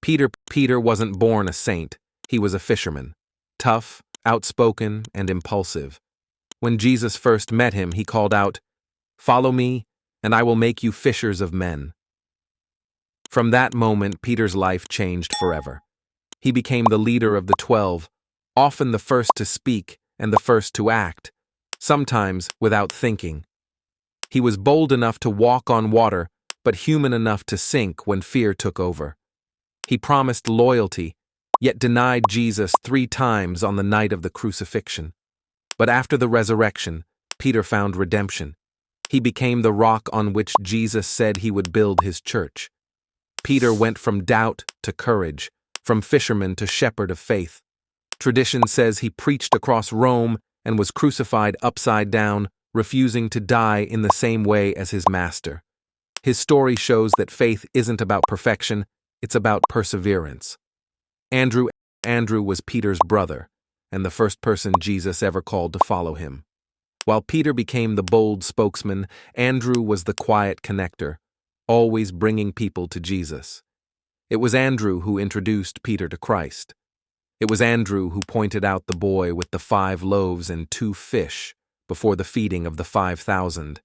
Peter wasn't born a saint, he was a fisherman. Tough, outspoken, and impulsive. When Jesus first met him, he called out, "Follow me, and I will make you fishers of men." From that moment, Peter's life changed forever. He became the leader of the 12, often the first to speak and the first to act, sometimes without thinking. He was bold enough to walk on water, but human enough to sink when fear took over. He promised loyalty, yet denied Jesus 3 times on the night of the crucifixion. But after the resurrection, Peter found redemption. He became the rock on which Jesus said he would build his church. Peter went from doubt to courage, from fisherman to shepherd of faith. Tradition says he preached across Rome and was crucified upside down, refusing to die in the same way as his master. His story shows that faith isn't about perfection, it's about perseverance. Andrew was Peter's brother, and the first person Jesus ever called to follow him. While Peter became the bold spokesman, Andrew was the quiet connector, always bringing people to Jesus. It was Andrew who introduced Peter to Christ. It was Andrew who pointed out the boy with the 5 loaves and 2 fish before the feeding of the 5,000.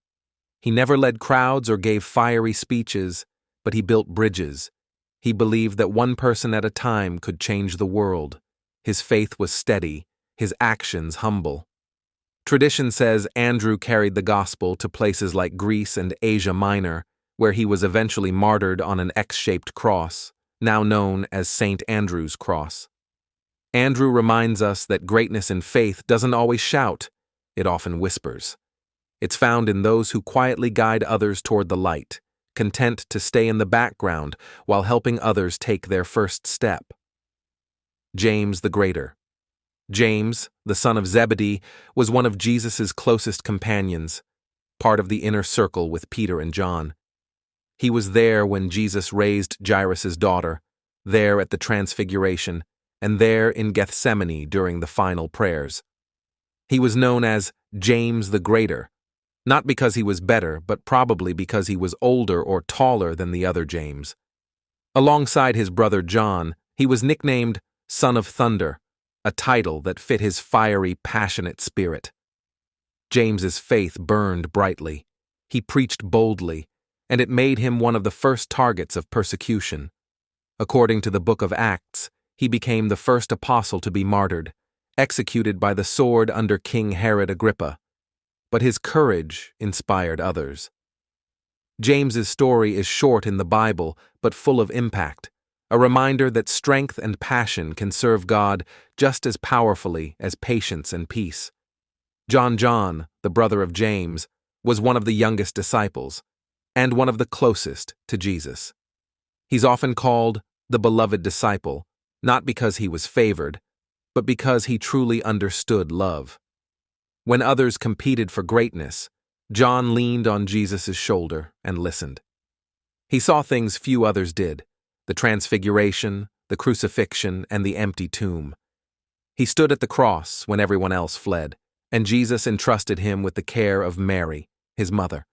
He never led crowds or gave fiery speeches, but he built bridges. He believed that one person at a time could change the world. His faith was steady, his actions humble. Tradition says Andrew carried the gospel to places like Greece and Asia Minor, where he was eventually martyred on an X-shaped cross, now known as St. Andrew's Cross. Andrew reminds us that greatness in faith doesn't always shout, it often whispers. It's found in those who quietly guide others toward the light, content to stay in the background while helping others take their first step. James the Greater. James, the son of Zebedee, was one of Jesus' closest companions, part of the inner circle with Peter and John. He was there when Jesus raised Jairus' daughter, there at the Transfiguration, and there in Gethsemane during the final prayers. He was known as James the Greater, not because he was better, but probably because he was older or taller than the other James. Alongside his brother John, he was nicknamed Son of Thunder, a title that fit his fiery, passionate spirit. James's faith burned brightly. He preached boldly, and it made him one of the first targets of persecution. According to the book of Acts, he became the first apostle to be martyred, executed by the sword under King Herod Agrippa. But his courage inspired others. James's story is short in the Bible, but full of impact, a reminder that strength and passion can serve God just as powerfully as patience and peace. John, the brother of James, was one of the youngest disciples, and one of the closest to Jesus. He's often called the beloved disciple, not because he was favored, but because he truly understood love. When others competed for greatness, John leaned on Jesus' shoulder and listened. He saw things few others did, the transfiguration, the crucifixion, and the empty tomb. He stood at the cross when everyone else fled, and Jesus entrusted him with the care of Mary, his mother.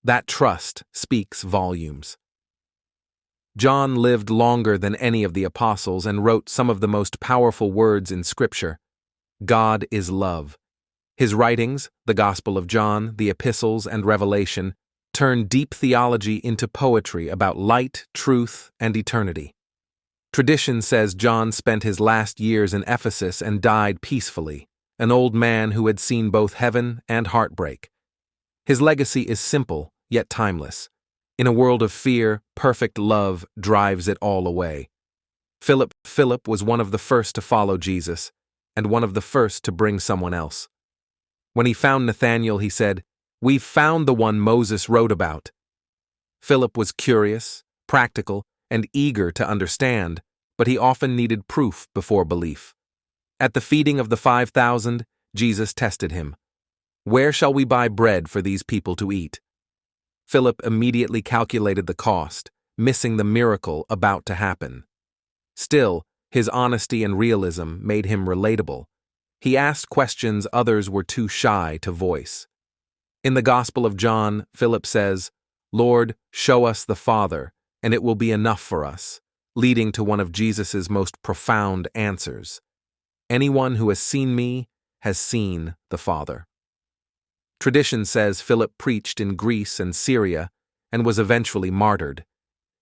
That trust speaks volumes. John lived longer than any of the apostles and wrote some of the most powerful words in Scripture. God is love. His writings, the Gospel of John, the Epistles, and Revelation, turn deep theology into poetry about light, truth, and eternity. Tradition says John spent his last years in Ephesus and died peacefully, an old man who had seen both heaven and heartbreak. His legacy is simple, yet timeless. In a world of fear, perfect love drives it all away. Philip was one of the first to follow Jesus, and one of the first to bring someone else. When he found Nathanael, he said, "We've found the one Moses wrote about." Philip was curious, practical, and eager to understand, but he often needed proof before belief. At the feeding of the 5,000, Jesus tested him. "Where shall we buy bread for these people to eat?" Philip immediately calculated the cost, missing the miracle about to happen. Still, his honesty and realism made him relatable. He asked questions others were too shy to voice. In the Gospel of John, Philip says, "Lord, show us the Father, and it will be enough for us." leading to one of Jesus' most profound answers. Anyone who has seen me has seen the Father. Tradition says Philip preached in Greece and Syria and was eventually martyred.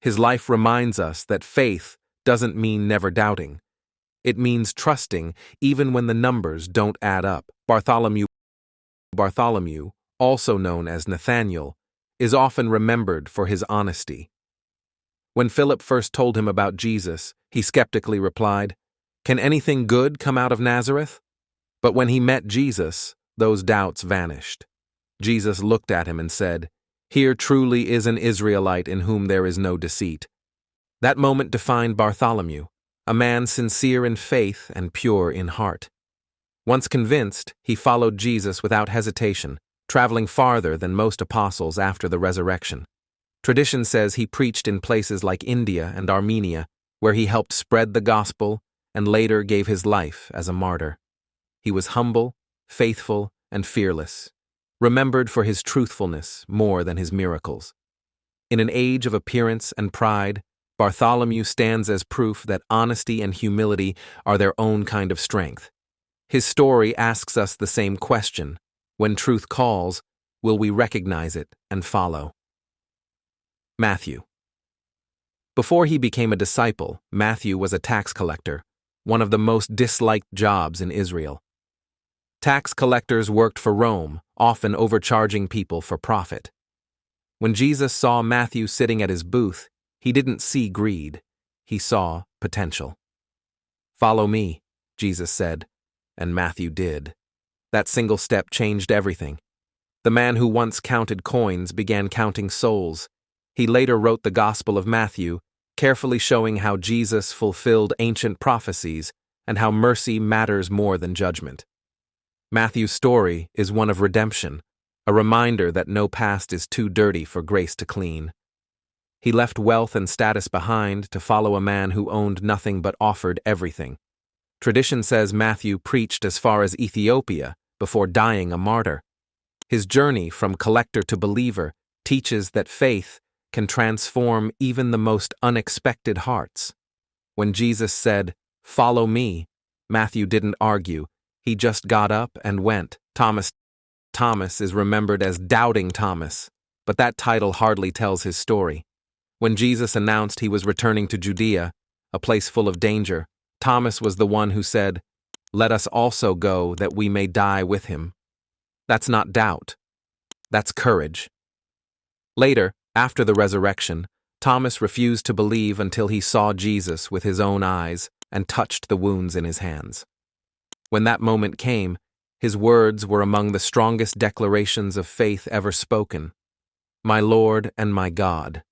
His life reminds us that faith doesn't mean never doubting. It means trusting even when the numbers don't add up. Bartholomew, also known as Nathanael, is often remembered for his honesty. When Philip first told him about Jesus, he skeptically replied, "Can anything good come out of Nazareth?" But when he met Jesus, those doubts vanished. Jesus looked at him and said, "Here truly is an Israelite in whom there is no deceit." That moment defined Bartholomew, a man sincere in faith and pure in heart. Once convinced, he followed Jesus without hesitation, traveling farther than most apostles after the resurrection. Tradition says he preached in places like India and Armenia, where he helped spread the gospel and later gave his life as a martyr. He was humble, faithful, and fearless, remembered for his truthfulness more than his miracles. In an age of appearance and pride, Bartholomew stands as proof that honesty and humility are their own kind of strength. His story asks us the same question: when truth calls, will we recognize it and follow? Matthew. Before he became a disciple, Matthew was a tax collector, one of the most disliked jobs in Israel. Tax collectors worked for Rome, often overcharging people for profit. When Jesus saw Matthew sitting at his booth, he didn't see greed, he saw potential. "Follow me," Jesus said, and Matthew did. That single step changed everything. The man who once counted coins began counting souls. He later wrote the Gospel of Matthew, carefully showing how Jesus fulfilled ancient prophecies and how mercy matters more than judgment. Matthew's story is one of redemption, a reminder that no past is too dirty for grace to clean. He left wealth and status behind to follow a man who owned nothing but offered everything. Tradition says Matthew preached as far as Ethiopia before dying a martyr. His journey from collector to believer teaches that faith can transform even the most unexpected hearts. When Jesus said, "Follow me," Matthew didn't argue. He just got up and went. Thomas is remembered as Doubting Thomas, but that title hardly tells his story. When Jesus announced he was returning to Judea, a place full of danger, Thomas was the one who said, "Let us also go that we may die with him." That's not doubt. That's courage. Later, after the resurrection, Thomas refused to believe until he saw Jesus with his own eyes and touched the wounds in his hands. When that moment came, his words were among the strongest declarations of faith ever spoken. "My Lord and my God."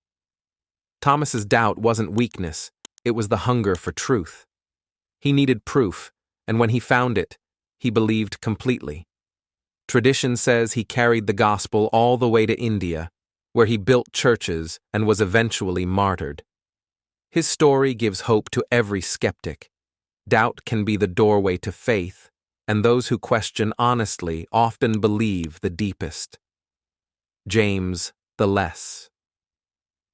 Thomas's doubt wasn't weakness, it was the hunger for truth. He needed proof, and when he found it, he believed completely. Tradition says he carried the gospel all the way to India, where he built churches and was eventually martyred. His story gives hope to every skeptic. Doubt can be the doorway to faith, and those who question honestly often believe the deepest. James the Less.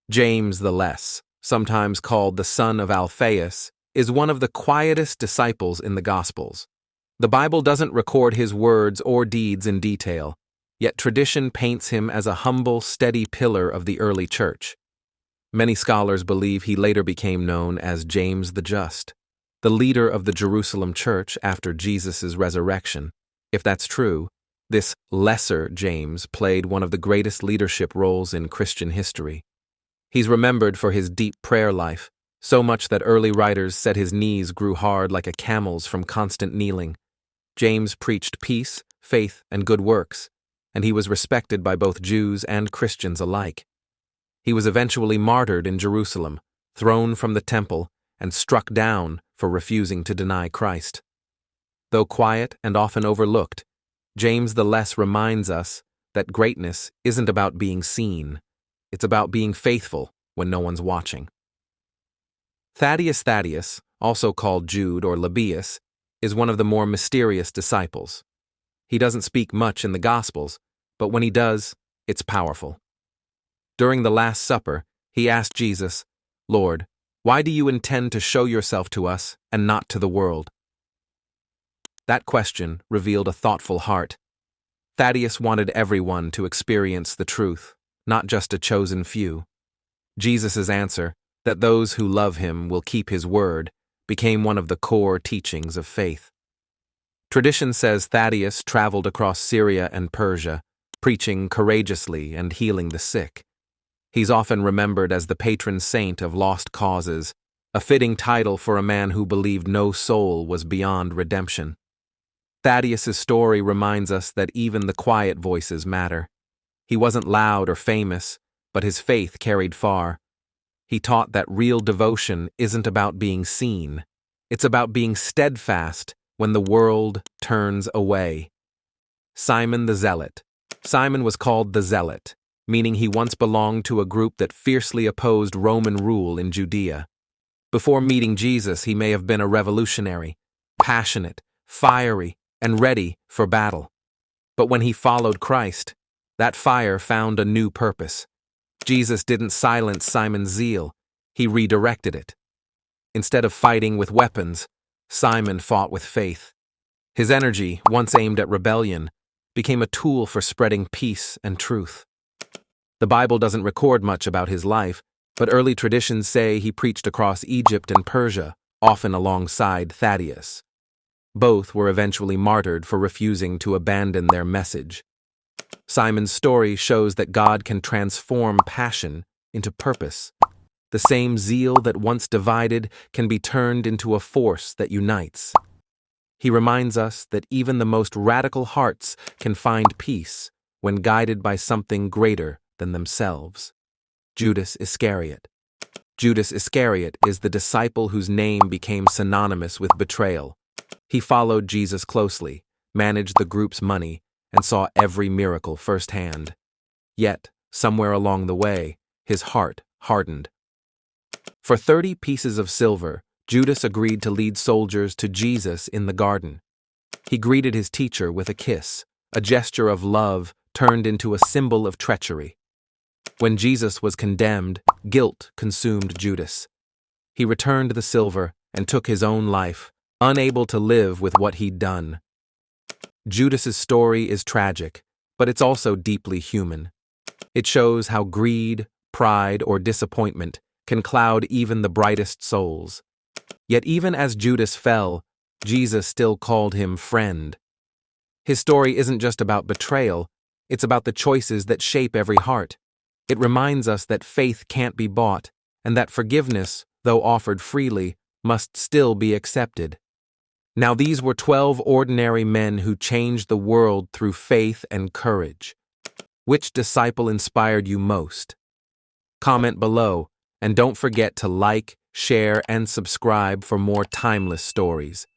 James the Less, sometimes called the son of Alphaeus, is one of the quietest disciples in the Gospels. The Bible doesn't record his words or deeds in detail, yet tradition paints him as a humble, steady pillar of the early church. Many scholars believe he later became known as James the Just, the leader of the Jerusalem church after Jesus' resurrection. If that's true, this lesser James played one of the greatest leadership roles in Christian history. He's remembered for his deep prayer life, so much that early writers said his knees grew hard like a camel's from constant kneeling. James preached peace, faith, and good works, and he was respected by both Jews and Christians alike. He was eventually martyred in Jerusalem, thrown from the temple, and struck down for refusing to deny Christ. Though quiet and often overlooked, James the Less reminds us that greatness isn't about being seen. It's about being faithful when no one's watching. Thaddius, also called Jude or Lebbeus, is one of the more mysterious disciples. He doesn't speak much in the Gospels, but when he does, it's powerful. During the Last Supper, he asked Jesus, "Lord, Why do you intend to show yourself to us and not to the world? That question revealed a thoughtful heart. Thaddius wanted everyone to experience the truth, not just a chosen few. Jesus' answer, that those who love him will keep his word, became one of the core teachings of faith. Tradition says Thaddius traveled across Syria and Persia, preaching courageously and healing the sick. He's often remembered as the patron saint of lost causes, a fitting title for a man who believed no soul was beyond redemption. Thaddius' story reminds us that even the quiet voices matter. He wasn't loud or famous, but his faith carried far. He taught that real devotion isn't about being seen. It's about being steadfast when the world turns away. Simon the Zealot. Simon was called the Zealot, meaning he once belonged to a group that fiercely opposed Roman rule in Judea. Before meeting Jesus, he may have been a revolutionary, passionate, fiery, and ready for battle. But when he followed Christ, that fire found a new purpose. Jesus didn't silence Simon's zeal, he redirected it. Instead of fighting with weapons, Simon fought with faith. His energy, once aimed at rebellion, became a tool for spreading peace and truth. The Bible doesn't record much about his life, but early traditions say he preached across Egypt and Persia, often alongside Thaddius. Both were eventually martyred for refusing to abandon their message. Simon's story shows that God can transform passion into purpose. The same zeal that once divided can be turned into a force that unites. He reminds us that even the most radical hearts can find peace when guided by something greater than themselves. Judas Iscariot. Judas Iscariot is the disciple whose name became synonymous with betrayal. He followed Jesus closely, managed the group's money, and saw every miracle firsthand. Yet, somewhere along the way, his heart hardened. For 30 pieces of silver, Judas agreed to lead soldiers to Jesus in the garden. He greeted his teacher with a kiss, a gesture of love turned into a symbol of treachery. When Jesus was condemned, guilt consumed Judas. He returned the silver and took his own life, unable to live with what he'd done. Judas's story is tragic, but it's also deeply human. It shows how greed, pride, or disappointment can cloud even the brightest souls. Yet even as Judas fell, Jesus still called him friend. His story isn't just about betrayal, it's about the choices that shape every heart. It reminds us that faith can't be bought, and that forgiveness, though offered freely, must still be accepted. Now these were 12 ordinary men who changed the world through faith and courage. Which disciple inspired you most? Comment below, and don't forget to like, share, and subscribe for more timeless stories.